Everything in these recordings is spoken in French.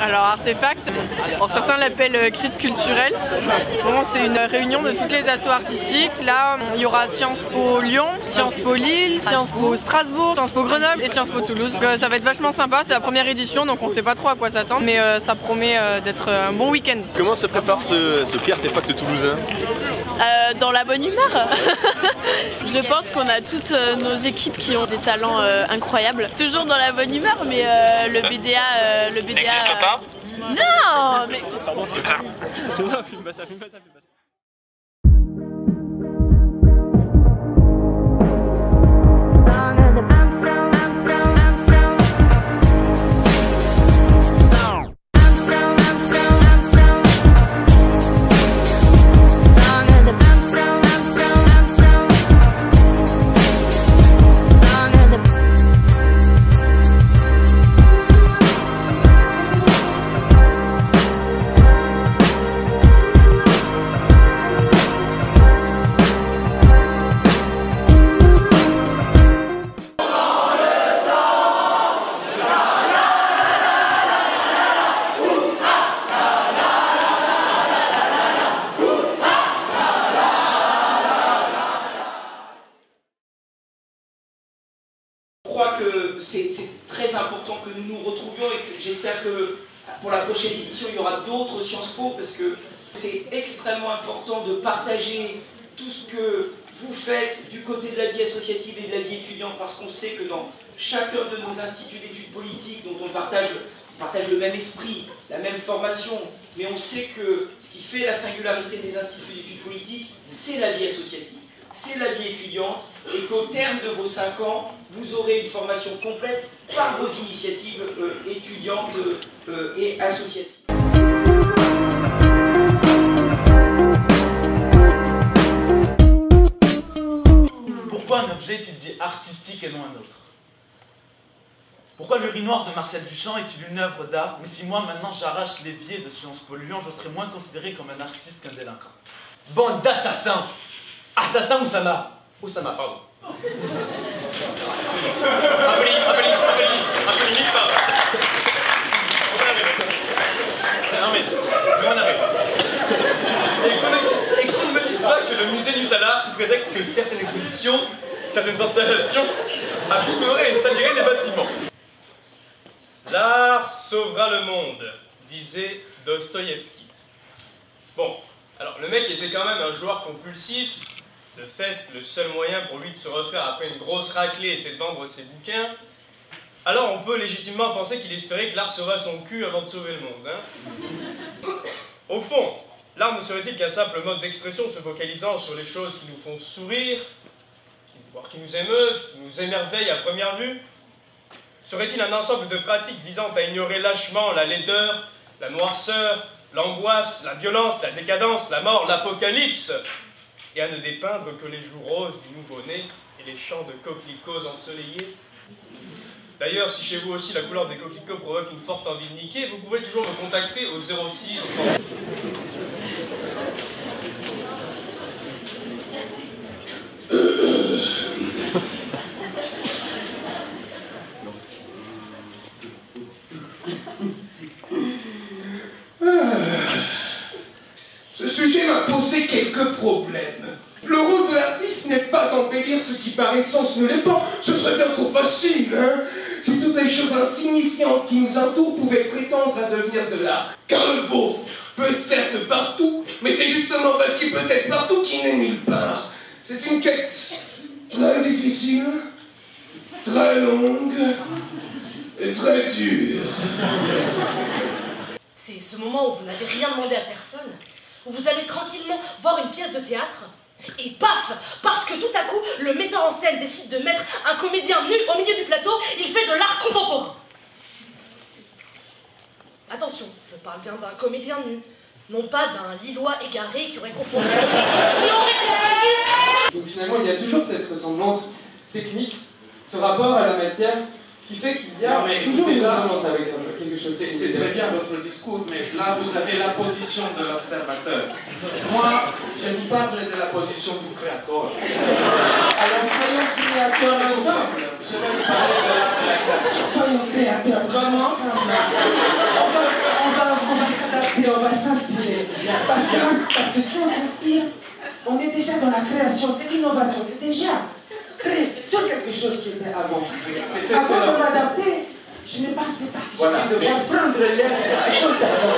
Alors Artefact, certains l'appellent Crit culturel. Bon, c'est une réunion de toutes les assos artistiques. Là, il y aura Sciences Po Lyon, Sciences Po Lille, Sciences Po Strasbourg, Sciences Po Grenoble et Sciences Po Toulouse. Donc, ça va être vachement sympa, c'est la première édition donc on sait pas trop à quoi s'attendre, mais ça promet d'être un bon week-end. Comment se prépare ce prix Artefact toulousain? Dans la bonne humeur. Je pense qu'on a toutes nos équipes qui ont des talents incroyables. Toujours dans la bonne humeur, mais le BDA... N'existe pas. Non, mais... Pardon, c'est ça. Filme pas ça, filme pas ça, filme pas ça. Je crois que c'est très important que nous nous retrouvions et que j'espère que pour la prochaine édition il y aura d'autres Sciences Po parce que c'est extrêmement important de partager tout ce que vous faites du côté de la vie associative et de la vie étudiante parce qu'on sait que dans chacun de nos instituts d'études politiques dont on partage le même esprit, la même formation, mais on sait que ce qui fait la singularité des instituts d'études politiques, c'est la vie associative. C'est la vie étudiante et qu'au terme de vos 5 ans, vous aurez une formation complète par vos initiatives étudiantes et associatives. Pourquoi un objet est-il dit artistique et non un autre? Pourquoi l'urinoir de Martial Duchamp est-il une œuvre d'art? Mais si moi maintenant j'arrache l'évier de Sciences Po Lyon, je serai moins considéré comme un artiste qu'un délinquant. Bande d'assassins! Assassin Oussama! Oussama, pardon. Un peu limite, pardon. Non mais, on arrive. Et qu'on ne me dise pas que le musée Nutala, sous prétexte que certaines expositions, certaines installations, abîmeraient et saliraient les bâtiments. L'art sauvera le monde, disait Dostoïevski. Bon, alors le mec était quand même un joueur compulsif. De fait, le seul moyen pour lui de se refaire après une grosse raclée était de vendre ses bouquins. Alors on peut légitimement penser qu'il espérait que l'art sauva son cul avant de sauver le monde. Hein. Au fond, l'art ne serait-il qu'un simple mode d'expression se focalisant sur les choses qui nous font sourire, voire qui nous émeuvent, qui nous émerveillent à première vue? Serait-il un ensemble de pratiques visant à ignorer lâchement la laideur, la noirceur, l'angoisse, la violence, la décadence, la mort, l'apocalypse, et à ne dépeindre que les joues roses du nouveau-né et les champs de coquelicots ensoleillés? D'ailleurs, si chez vous aussi la couleur des coquelicots provoque une forte envie de niquer, vous pouvez toujours me contacter au 06... Ce sujet m'a posé quelques problèmes. Le rôle de l'artiste n'est pas d'embellir ce qui par essence ne l'est pas. Ce serait bien trop facile, hein? Si toutes les choses insignifiantes qui nous entourent pouvaient prétendre à devenir de l'art. Car le beau peut être certes partout, mais c'est justement parce qu'il peut être partout qu'il n'est nulle part. C'est une quête très difficile, très longue et très dure. C'est ce moment où vous n'avez rien demandé à personne, où vous allez tranquillement voir une pièce de théâtre, et paf! Parce que tout à coup, le metteur en scène décide de mettre un comédien nu au milieu du plateau, il fait de l'art contemporain. Attention, je parle bien d'un comédien nu, non pas d'un Lillois égaré qui aurait confondu. Donc finalement, il y a toujours cette ressemblance technique, ce rapport à la matière, qui fait qu'il y a toujours une ressemblance avec quelque chose. C'est très bien votre discours, mais là vous avez la position de l'observateur. Moi, je vous parle de la position du créateur. Alors soyons créateurs ensemble. Je vais vous parler de la création. Soyons créateurs. Comment? s'inspirer. Parce que si on s'inspire, on est déjà dans la création, c'est l'innovation, c'est déjà créer sur quelque chose qui était avant. Avant de m'adapter, je ne pensais pas que Voilà. je vais devoir prendre l'air de quelque chose d'avant.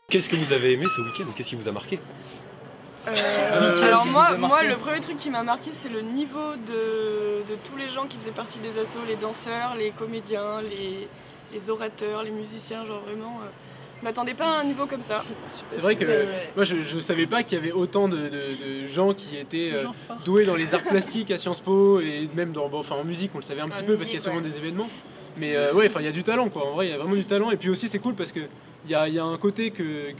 Qu'est-ce que vous avez aimé ce week-end? Qu'est-ce qui vous a marqué? Alors moi, le premier truc qui m'a marqué, c'est le niveau de tous les gens qui faisaient partie des assos, les danseurs, les comédiens, les orateurs, les musiciens, genre vraiment... je m'attendais pas à un niveau comme ça. C'est vrai que moi je savais pas qu'il y avait autant de gens qui étaient doués dans les arts plastiques à Sciences Po et même en musique, on le savait un petit peu parce qu'il y a souvent des événements. Mais ouais, il y a du talent quoi, en vrai il y a vraiment du talent. Et puis aussi c'est cool parce que il y a un côté que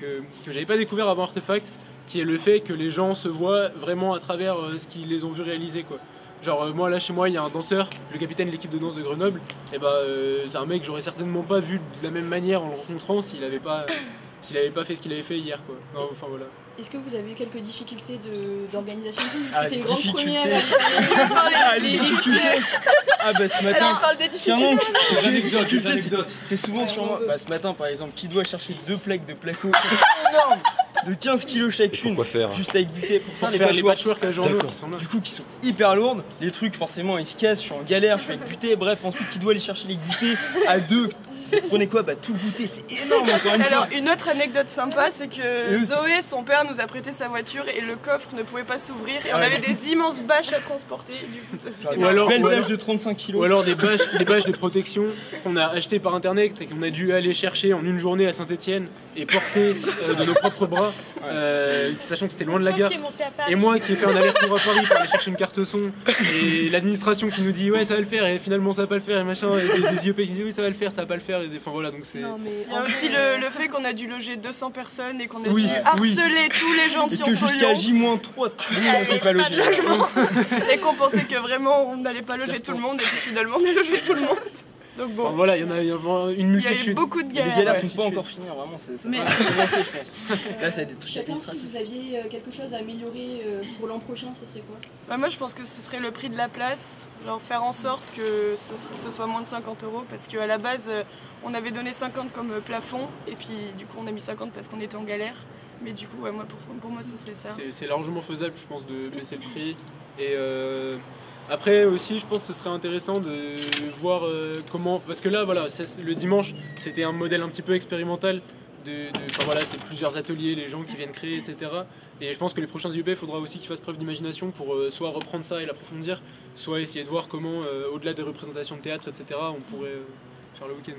j'avais pas découvert avant Artefact, qui est le fait que les gens se voient vraiment à travers ce qu'ils les ont vu réaliser quoi. Genre moi là chez moi il y a un danseur, le capitaine de l'équipe de danse de Grenoble, et bah c'est un mec que j'aurais certainement pas vu de la même manière en le rencontrant s'il avait pas fait ce qu'il avait fait hier quoi. Non, enfin voilà. Est-ce que vous avez eu quelques difficultés d'organisation? C'était une grande première. Les difficultés. Ah bah ce matin. Alors, on parle des difficultés. C'est souvent sur moi. Bah ce matin par exemple, qui doit chercher 2 plaques de placo énormes de 15 kg chacune, juste avec butée pour faire les patchwork à journaux du coup qui sont hyper lourdes. Les trucs forcément ils se cassent, je suis en galère, je suis avec butée. Bref, ensuite qui doit aller chercher les goûters à 2. Vous prenez quoi? Bah tout le goûter, c'est énorme encore une fois. Alors une autre anecdote sympa, c'est que Zoé, son père, nous a prêté sa voiture et le coffre ne pouvait pas s'ouvrir et on avait des immenses bâches à transporter. Du coup ça c'était belle bâche de 35 kg. Ou alors des bâches de protection qu'on a achetées par internet et qu'on a dû aller chercher en une journée à Saint-Etienne et porter de nos propres bras, sachant que c'était loin de la gare. Et moi qui ai fait un aller-retour à Paris pour aller chercher une carte son et l'administration qui nous dit ouais ça va le faire et finalement ça va pas le faire et machin et des IEP qui disent oui ça va le faire, ça va pas le faire. Enfin voilà donc c'est. Il y a aussi le fait qu'on a dû loger 200 personnes et qu'on a dû harceler tous les gens de Sciences Po Lyon. Et que jusqu'à J-3 tout le monde n'était pas logé. Et qu'on pensait que vraiment on n'allait pas loger tout le monde et puis finalement on a logé tout le monde. Donc bon. Enfin, voilà, il y a une multitude. Il y a eu beaucoup de galères. Les galères sont pas encore finies, vraiment, c'est pas commencé, je pense. Là, ça a des trucs administratifs. Si vous aviez quelque chose à améliorer pour l'an prochain, ce serait quoi? Bah moi, je pense que ce serait le prix de la place. Genre faire en sorte que ce soit moins de 50 €, parce qu'à la base, on avait donné 50 comme plafond, et puis du coup, on a mis 50 parce qu'on était en galère. Mais du coup, ouais, moi, pour moi, ce serait ça. C'est largement faisable, je pense, de baisser le prix. Et après aussi, je pense que ce serait intéressant de voir comment... Parce que là, voilà, le dimanche, c'était un modèle un petit peu expérimental. Enfin voilà, c'est plusieurs ateliers, les gens qui viennent créer, etc. Et je pense que les prochains IEP, il faudra aussi qu'ils fassent preuve d'imagination pour soit reprendre ça et l'approfondir, soit essayer de voir comment, au-delà des représentations de théâtre, etc., on pourrait faire le week-end.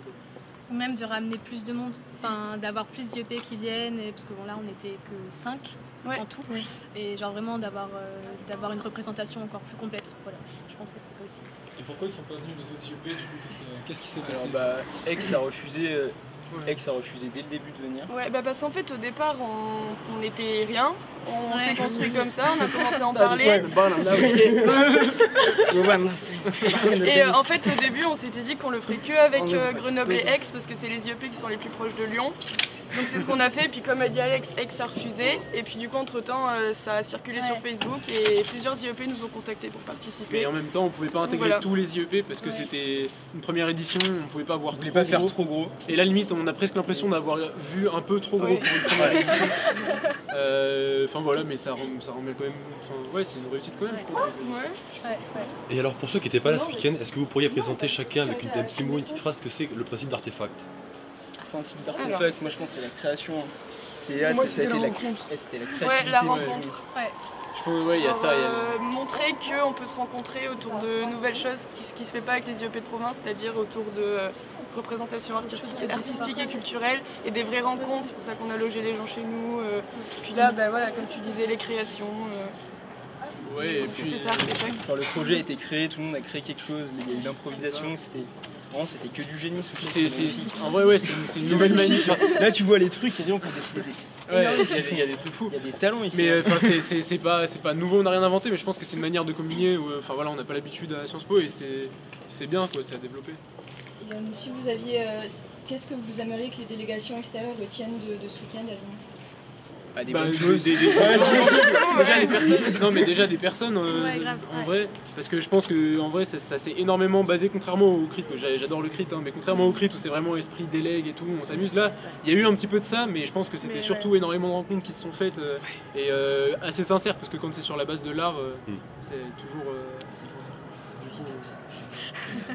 Ou même de ramener plus de monde, enfin d'avoir plus d'IEP qui viennent, parce que bon, là on était que 5 en tout, et genre vraiment d'avoir une représentation encore plus complète. Voilà, je pense que c'est ça aussi. Et pourquoi ils sont pas venus les autres IEP du coup? Qu'est-ce qui s'est passé? Alors Aix a refusé. Aix a refusé dès le début de venir. Ouais, bah parce qu'en fait au départ on n'était rien, on s'est construit comme ça, on a commencé à en parler. Et en fait au début on s'était dit qu'on le ferait que avec Grenoble et Aix parce que c'est les IEP qui sont les plus proches de Lyon. Donc c'est ce qu'on a fait, puis comme a dit Alex, Aix a refusé. Et puis du coup entre temps ça a circulé sur Facebook et plusieurs IEP nous ont contactés pour participer. Et en même temps on pouvait pas intégrer tous les IEP parce que c'était une première édition, on pouvait pas voir faire trop gros. Et là limite on a presque l'impression d'avoir vu un peu trop gros pour une première édition. Enfin voilà, mais ça remet quand même. Enfin ouais, c'est une réussite quand même, je trouve. Et alors pour ceux qui n'étaient pas là ce week-end, est-ce que vous pourriez présenter chacun avec un petit mot, une petite phrase, ce que c'est le principe d'Artefact? Le principe d'Artefact, moi je pense que c'est la création. C'était la rencontre. C'était la créativité. Ouais, la rencontre. Ouais, il y a ça. Montrer qu'on peut se rencontrer autour de nouvelles choses, ce qui se fait pas avec les IEP de province, c'est-à-dire autour de représentation artistique et culturelle et des vraies rencontres. C'est pour ça qu'on a logé les gens chez nous. Puis là, bah, voilà, comme tu disais, les créations. Ouais, parce que c'est ça, Artefact. Le projet a été créé, tout le monde a créé quelque chose, il y a eu l'improvisation, c'était que du génie. En vrai, ouais, c'est une nouvelle manif. Là, tu vois les trucs, il y a des gens qui ont décidé il y a des trucs fous. Il y a des talents ici. Mais c'est pas nouveau, on n'a rien inventé, mais je pense que c'est une manière de communier où, enfin voilà, on n'a pas l'habitude à Sciences Po et c'est bien, quoi, c'est à développer. Si vous aviez, qu'est-ce que vous aimeriez que les délégations extérieures retiennent de ce week-end à Lyon? Des bonnes choses. Déjà des personnes en vrai, parce que je pense que en vrai ça s'est énormément basé, contrairement au crit, j'adore le crit, mais contrairement au crit où c'est vraiment esprit délègue et tout, on s'amuse, là il y a eu un petit peu de ça, mais je pense que c'était surtout énormément de rencontres qui se sont faites et assez sincères, parce que quand c'est sur la base de l'art c'est toujours assez sincère. Du coup,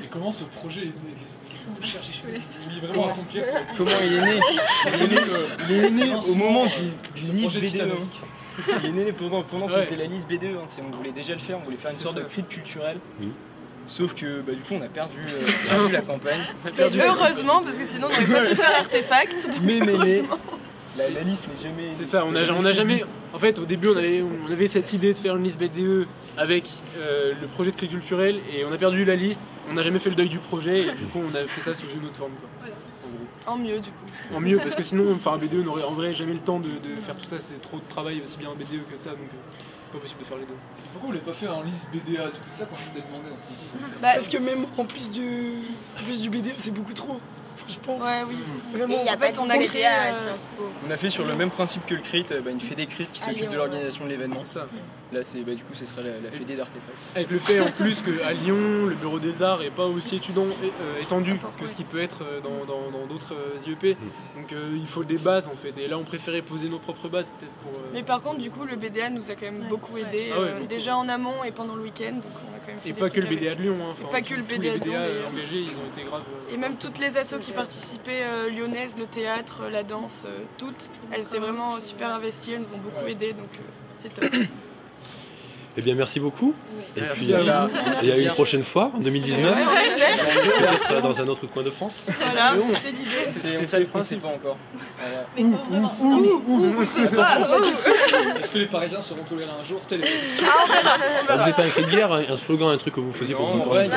et comment ce projet est né? Qu'est-ce que vous cherchez? Vous vouliez vraiment accomplir Comment il est né? Il est né au moment d'une liste BDE. Il est né pendant qu'on faisait la liste BDE. On voulait déjà le faire, on voulait faire une sorte de crit culturel. Sauf que du coup on a perdu la campagne. Heureusement, parce que sinon on n'aurait pas pu faire Artefact. Mais la liste n'est jamais... C'est ça, on a jamais... En fait au début on avait cette idée de faire une liste BDE avec le projet de crit culturel et on a perdu la liste, on n'a jamais fait le deuil du projet et du coup on a fait ça sous une autre forme, quoi. En mieux du coup. En mieux, parce que sinon un BDE n'aurait en vrai jamais le temps de faire tout ça, c'est trop de travail aussi bien un BDE que ça, donc pas possible de faire les deux. Pourquoi vous l'avez pas fait en liste BDA? Du coup, c'est ça quand je t'ai demandé. Parce que même en plus du BDA, c'est beaucoup trop. Je pense. Ouais, oui. Vraiment. Et en fait, on a créé à Sciences Po. On a fait sur le même principe que le CRIT, une fédé CRIT qui s'occupe de l'organisation de l'événement. Ça. Là, du coup, ce serait la fédé d'Artefact. Avec le fait en plus qu'à Lyon, le bureau des arts est pas aussi étendu que ce qui peut être dans d'autres IEP. Donc il faut des bases en fait. Et là, on préférait poser nos propres bases peut-être pour. Mais par contre, du coup, le BDA nous a quand même beaucoup aidé, déjà en amont et pendant le week-end. Donc on a quand même fait et des pas que trucs le BDA de Lyon. Et pas que le BDA de Lyon. Engagés, ils ont été graves. Et même toutes les assos qui participaient, lyonnaises, le théâtre, la danse, toutes, elles étaient vraiment super investies, elles nous ont beaucoup aidé, donc c'est top. Eh bien, merci beaucoup. Et Merci puis, et à une prochaine fois, en 2019. Ouais, on espère dans un autre coin de France. Voilà, c'est l'idée. C'est le principe, pas encore. Mais faut vraiment. Est-ce que les Parisiens seront tolérés un jour? Tel est Vous n'avez pas un cri de guerre, un slogan, un truc que vous faisiez pour vous parler?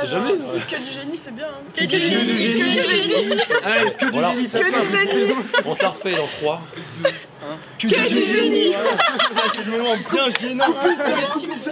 C'est jamais. Que du génie, c'est bien. Que du génie. Allez, que du génie, ça part. On se la refait dans 3. Que du génie. C'est le moment bien gênant. Coupez ça,